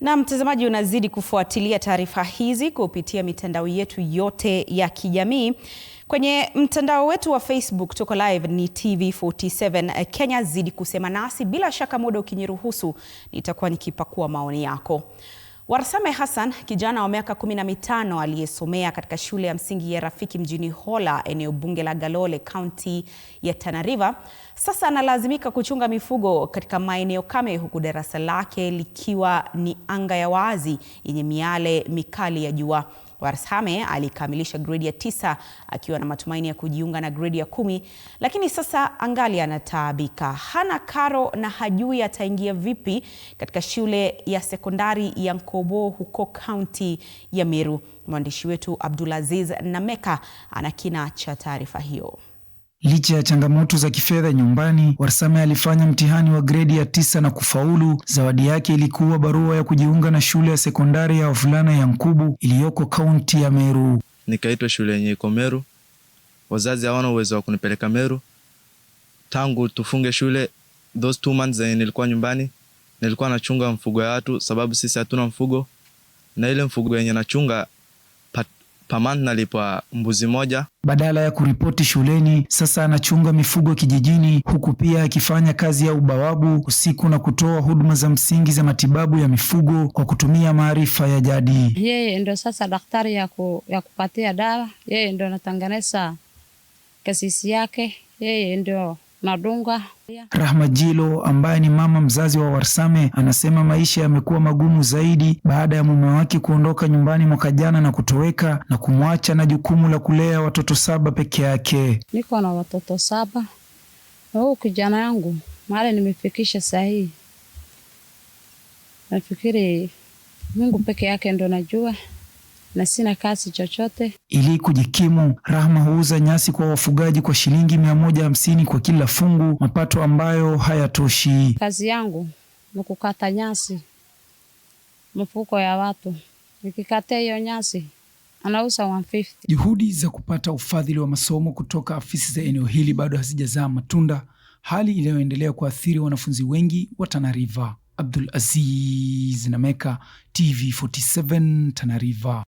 Na mtazamaji, unazidi kufuatilia taarifa hizi kupitia mitandao yetu yote ya kijamii. Kwenye mtandao wetu wa Facebook tuko live ni TV47 Kenya. Zidi kusema nasi, bila shaka muda ukiniruhusu nitakuwa nikipakua maoni yako. Warsame Hassan, kijana wa miaka 15 aliyesomea katika shule ya msingi ya Rafiki mjini Hola, eneo bunge la Galole, kaunti ya Tana River, sasa analazimika kuchunga mifugo katika maeneo kame, huku darasa lake likiwa ni anga ya wazi yenye miale mikali ya jua. Warsame alikamilisha grade ya 9 akiwa na matumaini ya kujiunga na grade ya 10, lakini sasa angali anataabika. Hana karo na hajui ataingia vipi katika shule ya sekondari ya Nkobo huko kaunti ya Meru. Mwandishi wetu Abdulaziz Nameka ana kina cha taarifa hiyo. Licha ya changamoto za kifedha nyumbani, Warsame alifanya mtihani wa gredi ya 9 na kufaulu. Zawadi yake ilikuwa barua ya kujiunga na shule ya sekondari ya wavulana ya Nkubu iliyoko kaunti ya Meru. Nikaitwa shule yenye iko Meru. Wazazi hawana uwezo wa kunipeleka Meru. Tangu tufunge shule, those 2 months nilikuwa nyumbani. Nilikuwa nachunga mfugo ya watu sababu sisi hatuna mfugo. Na ile mfugo yenye nachunga paman nalipwa mbuzi moja. Badala ya kuripoti shuleni, sasa anachunga mifugo kijijini, huku pia akifanya kazi ya ubawabu usiku na kutoa huduma za msingi za matibabu ya mifugo kwa kutumia maarifa ya jadi. Yeye ndio sasa daktari ya kupatia dawa, yeye ndio anatengeneza kasisi yake, yeye ndio nadunga. Rahma Jilo, ambaye ni mama mzazi wa Warsame, anasema maisha yamekuwa magumu zaidi baada ya mume wake kuondoka nyumbani mwaka jana na kutoweka na kumwacha na jukumu la kulea watoto 7 peke yake. Niko na watoto 7. Na huyu kijana yangu mahali nimefikisha sahihi, nafikiri Mungu peke yake ndo najua, na sina kazi chochote. Ili kujikimu, Rahma huuza nyasi kwa wafugaji kwa shilingi 150 kwa kila fungu, mapato ambayo hayatoshi. Kazi yangu ni kukata nyasi mfuko ya watu. Nikikata hiyo nyasi anauza 150. Juhudi za kupata ufadhili wa masomo kutoka afisi za eneo hili bado hazijazaa matunda, hali inayoendelea kuathiri wanafunzi wengi wa Tana River. Abdulaziz Nameka, TV47 Tana River.